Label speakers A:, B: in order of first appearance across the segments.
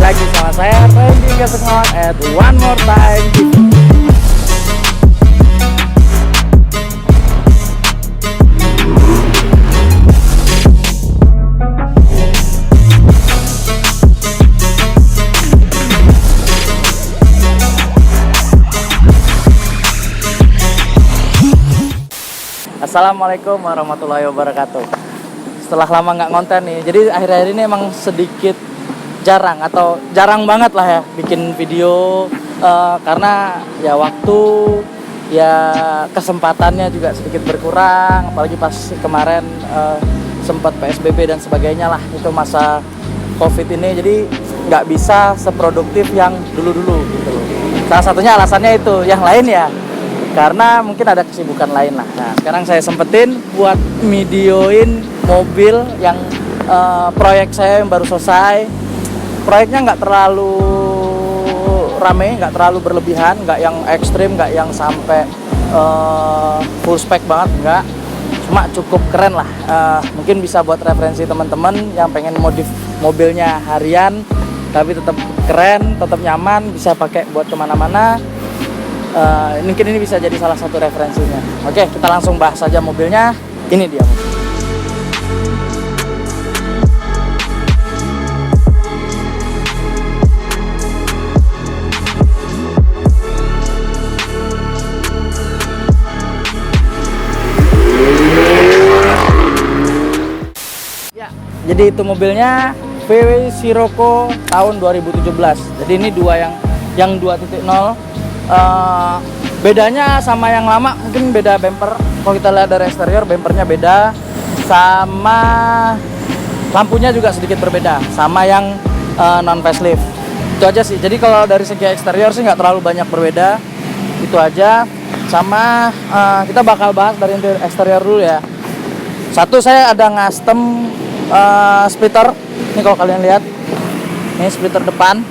A: lagi sama saya Randy Kesengon at One More Time TV. Assalamualaikum warahmatullahi wabarakatuh. Setelah lama nggak ngonten nih, jadi akhir-akhir ini emang sedikit jarang atau jarang banget lah ya bikin video, karena ya waktu ya kesempatannya juga sedikit berkurang, apalagi pas kemarin sempat PSBB dan sebagainya lah, itu masa COVID ini, jadi nggak bisa seproduktif yang dulu-dulu gitu. Salah satunya alasannya itu, yang lain ya karena mungkin ada kesibukan lain lah. Nah, sekarang saya sempetin buat videoin mobil yang proyek saya yang baru selesai. Proyeknya nggak terlalu rame, nggak terlalu berlebihan, nggak yang ekstrim, nggak yang sampai full spec banget, nggak. Cuma cukup keren lah. Mungkin bisa buat referensi teman-teman yang pengen modif mobilnya harian, tapi tetap keren, tetap nyaman, bisa pakai buat kemana-mana. Mungkin ini bisa jadi salah satu referensinya. Oke, kita langsung bahas saja mobilnya. Ini dia. Ya, jadi itu mobilnya VW Sirocco tahun 2017. Jadi ini yang 2.0. Bedanya sama yang lama mungkin beda bumper. Kalau kita lihat dari eksterior, bumpernya beda, sama lampunya juga sedikit berbeda sama yang non facelift. Itu aja sih. Jadi kalau dari segi eksterior sih nggak terlalu banyak berbeda, itu aja. Sama kita bakal bahas dari eksterior dulu ya. Satu, saya ada custom splitter. Ini kalau kalian lihat, ini splitter depan,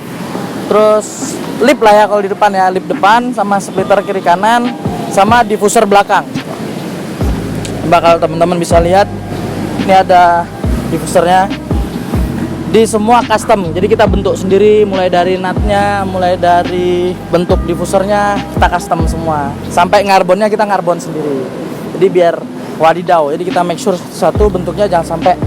A: terus lip lah ya kalau di depan ya, lip depan sama splitter kiri kanan sama diffuser belakang. Bakal teman-teman bisa lihat, ini ada diffusernya. Di semua custom, jadi kita bentuk sendiri, mulai dari nutnya, mulai dari bentuk diffusernya kita custom semua, sampai ngarbonnya kita ngarbon sendiri. Jadi biar wadidaw, jadi kita make sure satu bentuknya jangan sampai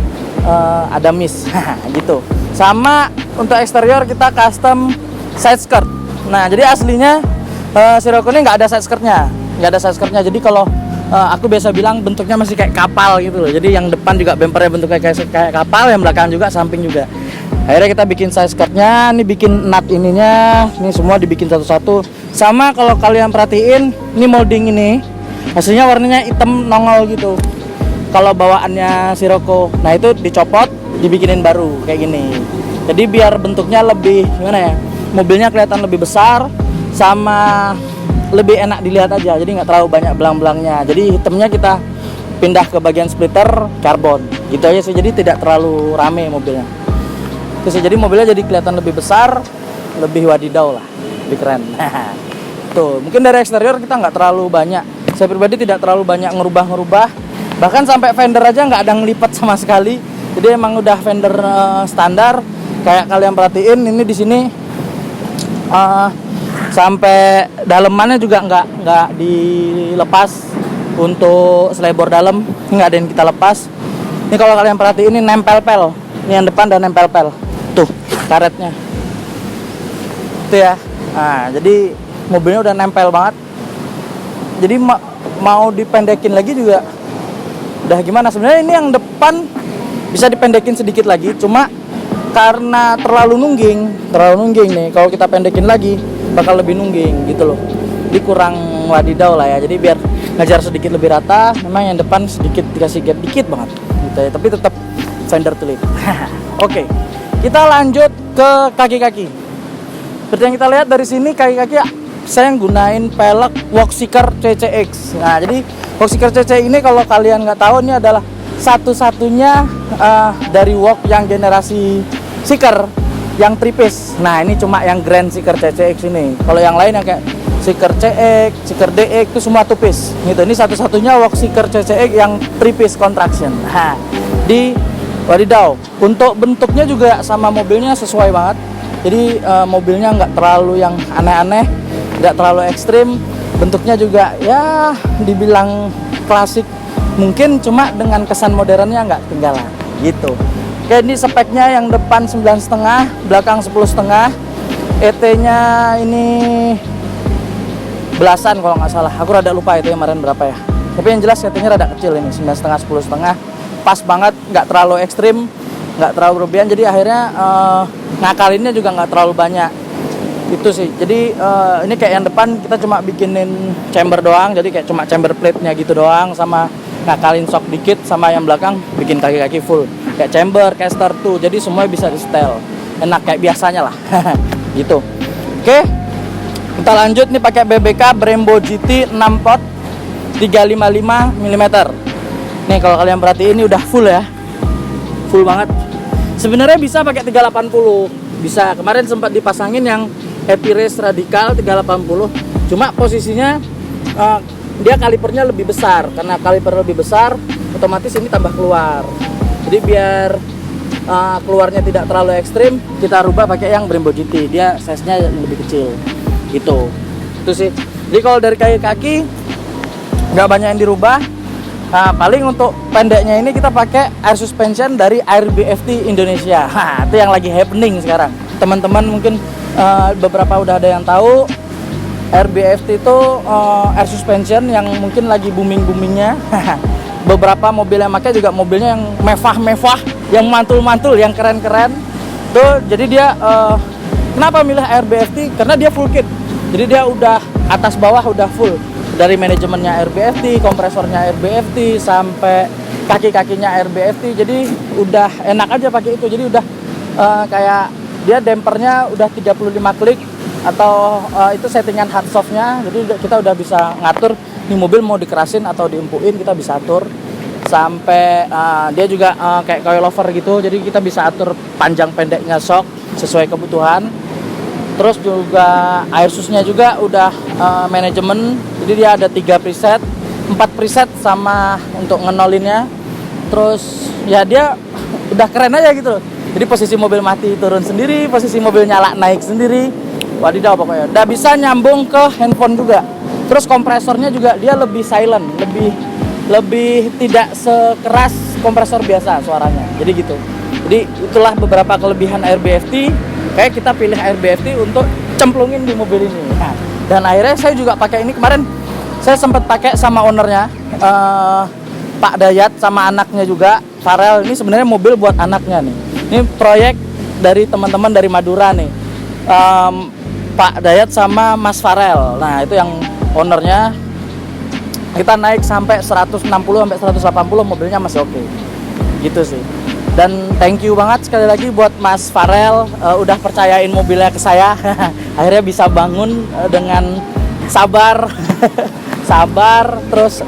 A: ada miss gitu. Sama untuk eksterior kita custom side skirt. Nah, jadi aslinya Sirocco ini nggak ada side skirtnya, Jadi kalau aku biasa bilang bentuknya masih kayak kapal gitu loh. Jadi yang depan juga bumpernya bentuknya kayak kapal, yang belakang juga, samping juga. Akhirnya kita bikin side skirtnya, ini bikin nut ininya, ini semua dibikin satu-satu. Sama kalau kalian perhatiin, ini molding ini hasilnya warnanya hitam nongol gitu. Kalau bawaannya Sirocco, nah itu dicopot, dibikinin baru kayak gini. Jadi biar bentuknya lebih gimana ya? Mobilnya kelihatan lebih besar, sama lebih enak dilihat aja, jadi nggak terlalu banyak belang-belangnya. Jadi hitamnya kita pindah ke bagian splitter karbon gitu aja sih, jadi tidak terlalu rame mobilnya. Terus jadi mobilnya jadi kelihatan lebih besar, lebih wadidaw lah, lebih keren. Tuh, mungkin dari eksterior kita nggak terlalu banyak, saya pribadi tidak terlalu banyak ngerubah, bahkan sampai fender aja nggak ada ngelipat sama sekali. Jadi emang udah fender standar. Kayak kalian perhatiin ini di sini sampai dalemannya juga nggak dilepas. Untuk selebor dalam nggak ada yang kita lepas. Ini kalau kalian perhatiin ini nempel-pel, ini yang depan dan nempel-pel tuh karetnya itu ya. Nah, jadi mobilnya udah nempel banget, jadi mau dipendekin lagi juga udah gimana. Sebenarnya ini yang depan bisa dipendekin sedikit lagi, cuma karena terlalu nungging nih, kalau kita pendekin lagi bakal lebih nungging gitu loh. Jadi kurang wadidaw lah ya. Jadi biar ngajar sedikit lebih rata, memang yang depan sedikit dikasih gap dikit banget gitu ya, tapi tetap fender to lip. Oke, kita lanjut ke kaki-kaki. Seperti yang kita lihat dari sini, kaki-kaki saya gunain pelek Walkseeker CCX. Nah, jadi Walkseeker CCX ini kalau kalian nggak tahu, ini adalah satu-satunya dari Walk yang generasi Seeker yang tripis. Nah, ini cuma yang Grand Seeker CCX ini. Kalau yang lain yang kayak Seeker CX, Seeker DX itu semua two-piece gitu. Ini satu-satunya Walkseeker CCX yang three-piece contraction. Nah, di wadidaw, untuk bentuknya juga sama mobilnya sesuai banget. Jadi mobilnya nggak terlalu yang aneh-aneh, nggak terlalu ekstrim. Bentuknya juga ya dibilang klasik mungkin, cuma dengan kesan modernnya nggak ketinggalan gitu. Oke, ini speknya yang depan 9,5, belakang 10,5. ET-nya ini belasan kalau nggak salah. Aku rada lupa itu kemarin berapa ya. Tapi yang jelas ET-nya rada kecil ini, 9,5, 10,5. Pas banget, nggak terlalu ekstrim, nggak terlalu berlebihan. Jadi akhirnya ngakalinnya juga nggak terlalu banyak. Itu sih. Jadi ini kayak yang depan kita cuma bikinin chamber doang. Jadi kayak cuma chamber plate-nya gitu doang, sama ngakalin shock dikit. Sama yang belakang bikin kaki-kaki full. Kayak chamber, caster tuh. Jadi semuanya bisa di setel. Enak kayak biasanya lah. Gitu. Oke. Kita lanjut nih pakai BBK Brembo GT 6 pot 355 mm. Nih kalau kalian perhatiin ini udah full ya. Full banget. Sebenarnya bisa pakai 380. Bisa. Kemarin sempat dipasangin yang Happy Race Radical 380. Cuma posisinya dia kalipernya lebih besar. Karena kaliper lebih besar, otomatis ini tambah keluar. Jadi biar keluarnya tidak terlalu ekstrim, kita rubah pakai yang Brembo GT. Dia size-nya lebih kecil. Gitu. Itu sih. Jadi kalau dari kaki nggak banyak yang dirubah. Nah, paling untuk pendeknya ini kita pakai air suspension dari Air BFT Indonesia. Nah, itu yang lagi happening sekarang. Teman-teman mungkin beberapa udah ada yang tahu. Air BFT itu air suspension yang mungkin lagi booming-boomingnya. Beberapa mobil yang pakai juga mobilnya yang mewah-mewah, yang mantul-mantul, yang keren-keren. Tuh, jadi dia kenapa milih Air BFT? Karena dia full kit. Jadi dia udah atas bawah udah full. Dari manajemennya Air BFT, kompresornya Air BFT, sampai kaki-kakinya Air BFT. Jadi udah enak aja pakai itu. Jadi udah kayak dia dampernya udah 35 klik atau itu settingan hard softnya. Jadi kita udah bisa ngatur nih mobil mau dikerasin atau diempuin, kita bisa atur. Sampai dia juga kayak coilover gitu. Jadi kita bisa atur panjang pendeknya shock sesuai kebutuhan. Terus juga air susnya juga udah manajemen. Jadi dia ada 3 preset, 4 preset sama untuk ngenolinnya. Terus ya dia udah keren aja gitu loh. Jadi posisi mobil mati turun sendiri, posisi mobil nyala naik sendiri. Wadidaw pokoknya. Udah bisa nyambung ke handphone juga. Terus kompresornya juga dia lebih silent, lebih tidak sekeras kompresor biasa suaranya. Jadi gitu. Jadi itulah beberapa kelebihan Air BFT. Kayak kita pilih Air BFT untuk cemplungin di mobil ini. Nah, dan akhirnya saya juga pakai ini kemarin. Saya sempat pakai sama ownernya, Pak Dayat, sama anaknya juga, Farel. Ini sebenarnya mobil buat anaknya nih. Ini proyek dari teman-teman dari Madura nih, Pak Dayat sama Mas Farel. Nah itu yang ownernya. Kita naik sampai 160 sampai 180, mobilnya masih oke. Gitu sih. Dan thank you banget sekali lagi buat Mas Farel, udah percayain mobilnya ke saya. Akhirnya bisa bangun dengan sabar. Sabar, terus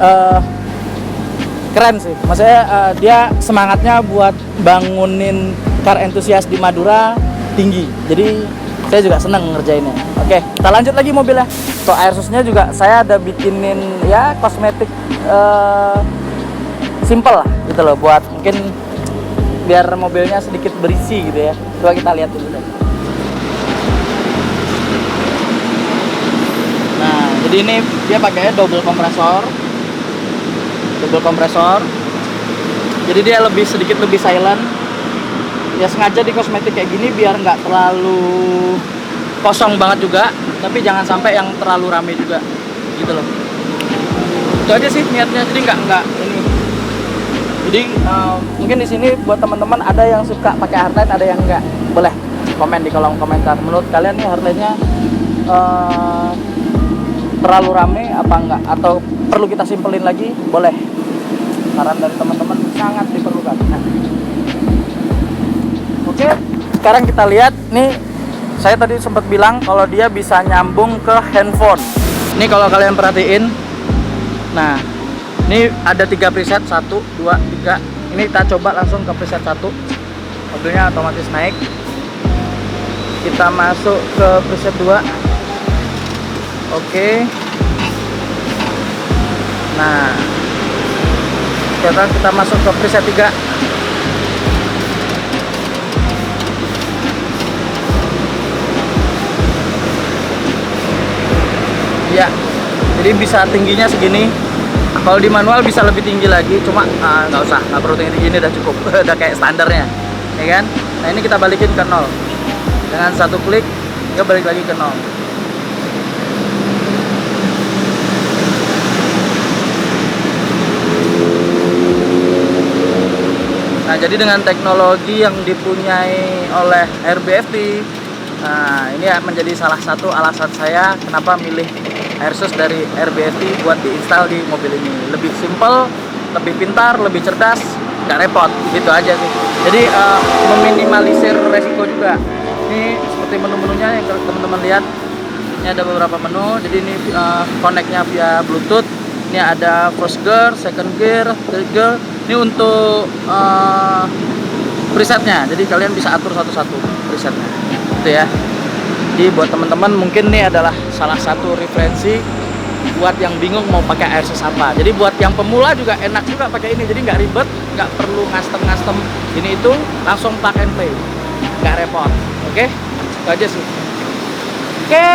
A: keren sih. Maksudnya dia semangatnya buat bangunin car enthusiast di Madura tinggi. Jadi saya juga seneng ngerjainnya. Oke, kita lanjut lagi mobilnya. So air susnya juga saya ada bikinin ya kosmetik simple lah gitu loh, buat mungkin biar mobilnya sedikit berisi gitu ya. Coba kita lihat dulu deh. Nah, jadi ini dia pakainya double kompresor. Double kompresor. Jadi dia sedikit lebih silent. Ya sengaja di kosmetik kayak gini biar nggak terlalu kosong banget juga, tapi jangan sampai yang terlalu rame juga. Gitu loh. Itu aja sih niatnya. Jadi nggak ini. Jadi mungkin di sini buat teman-teman ada yang suka pakai hardline, ada yang enggak. Boleh komen di kolom komentar. Menurut kalian nih hardline-nya terlalu rame apa enggak? Atau perlu kita simpelin lagi? Boleh. Saran dari teman-teman sangat diperlukan. Nah. Oke, sekarang kita lihat nih. Saya tadi sempat bilang kalau dia bisa nyambung ke handphone. Ini kalau kalian perhatiin. Nah, ini ada 3 preset, 1, 2, 3. Ini kita coba langsung ke preset 1. Mobilnya otomatis naik. Kita masuk ke preset 2. Oke. Nah, sekarang kita masuk ke preset 3. Ya, jadi bisa tingginya segini. Kalau di manual bisa lebih tinggi lagi, cuma nggak usah, nggak perlu tinggi ini, udah cukup. Udah kayak standarnya, ya kan? Nah ini kita balikin ke 0 dengan satu klik, dia balik lagi ke 0. Nah, jadi dengan teknologi yang dipunyai oleh RBFT, nah ini menjadi salah satu alasan saya kenapa milih Airsus dari RBFT buat diinstal di mobil ini. Lebih simple, lebih pintar, lebih cerdas, nggak repot, gitu aja sih. Jadi meminimalisir resiko juga. Ini seperti menu-menunya yang teman-teman lihat. Ini ada beberapa menu. Jadi ini connect-nya via Bluetooth. Ini ada first gear, second gear, third gear. Ini untuk presetnya, jadi kalian bisa atur satu-satu presetnya, gitu ya. Jadi buat teman-teman mungkin ini adalah salah satu referensi buat yang bingung mau pakai Airsus apa. Jadi buat yang pemula juga enak juga pakai ini, jadi nggak ribet, nggak perlu ngastem ini itu, langsung plug and play, nggak repot. Oke, itu aja sih. Oke,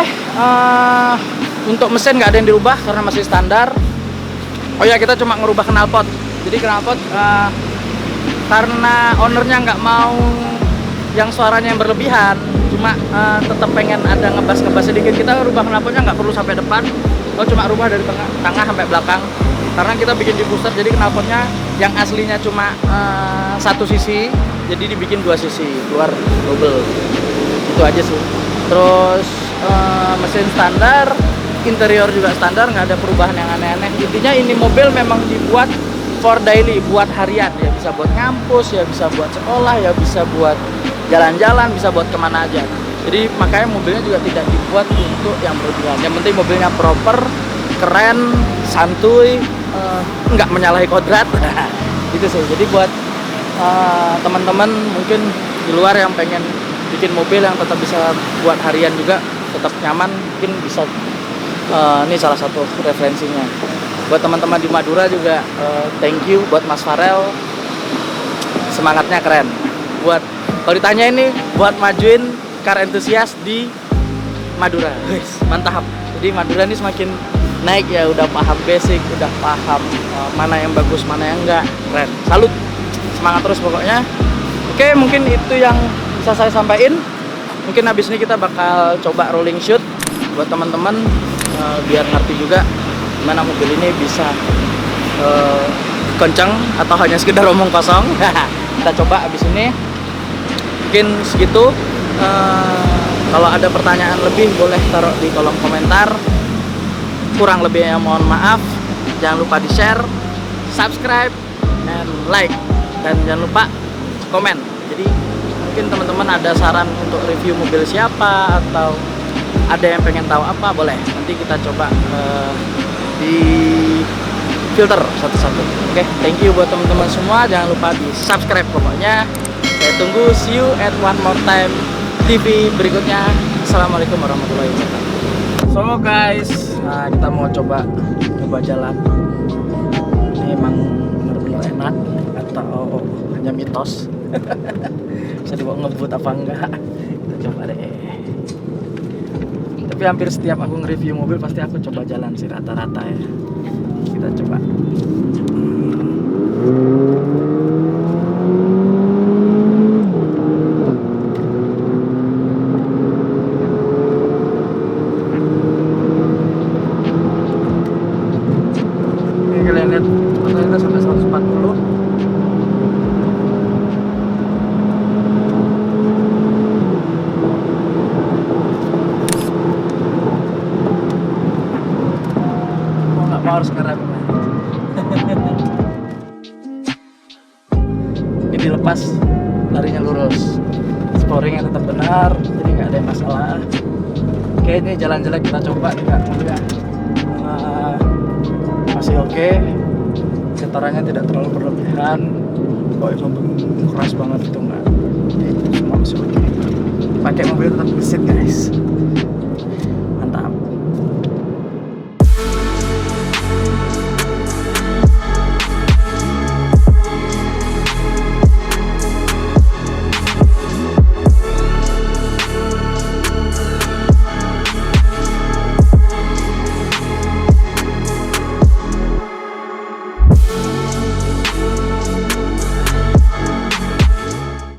A: untuk mesin nggak ada yang dirubah karena masih standar. Oh ya, kita cuma ngerubah knalpot. Jadi knalpot karena ownernya nggak mau yang suaranya yang berlebihan, cuma tetap pengen ada ngebas sedikit, kita rubah knalpotnya nggak perlu sampai depan, cuma rubah dari tengah sampai belakang. Karena kita bikin di booster, jadi knalpotnya yang aslinya cuma satu sisi, jadi dibikin dua sisi, keluar double. Itu aja sih. Terus mesin standar, interior juga standar, nggak ada perubahan yang aneh-aneh. Intinya ini mobil memang dibuat for daily, buat harian, ya bisa buat ngampus, ya bisa buat sekolah, ya bisa buat jalan-jalan, bisa buat kemana aja. Jadi makanya mobilnya juga tidak dibuat untuk yang berlebihan. Yang penting mobilnya proper, keren, santuy, nggak menyalahi kodrat. Gitu sih. Jadi buat teman-teman mungkin di luar yang pengen bikin mobil yang tetap bisa buat harian juga, tetap nyaman, mungkin bisa ini salah satu referensinya. Buat teman-teman di Madura juga thank you buat Mas Farel, semangatnya keren. Buat kalau ditanya ini buat majuin car enthusiast di Madura, mantap. Jadi Madura ini semakin naik ya, udah paham basic, udah paham mana yang bagus, mana yang enggak, keren. Salut, semangat terus pokoknya. Oke, mungkin itu yang bisa saya sampaikan. Mungkin habis ini kita bakal coba rolling shoot buat teman-teman biar ngerti juga gimana mobil ini bisa kencang atau hanya sekedar omong kosong. Kita coba habis ini. Mungkin segitu. Kalau ada pertanyaan lebih boleh taruh di kolom komentar. Kurang lebihnya mohon maaf. Jangan lupa di share, subscribe, and like, dan jangan lupa komen. Jadi mungkin teman-teman ada saran untuk review mobil siapa, atau ada yang pengen tahu apa, boleh nanti kita coba di filter satu-satu. Oke, thank you buat teman-teman semua. Jangan lupa di subscribe pokoknya. Saya tunggu. See you at One More Time TV berikutnya. Assalamualaikum warahmatullahi wabarakatuh. So guys, nah kita mau coba jalan. Ini emang benar-benar enak atau hanya mitos? Bisa dibawa ngebut apa enggak? Kita coba deh. Tapi hampir setiap aku nge-review mobil pasti aku coba jalan sih rata-rata ya. Kita coba. Ini kalian lihat kita sampai 140. Harus ngerem. Ini dilepas, larinya lurus, sporingnya tetap benar, jadi nggak ada masalah. Oke, ini jalan-jalan kita coba juga mobilnya masih oke. Getarannya tidak terlalu berlebihan. Kalau itu keras banget itu nggak, semua masih oke. Pakai mobil tetap gesit guys.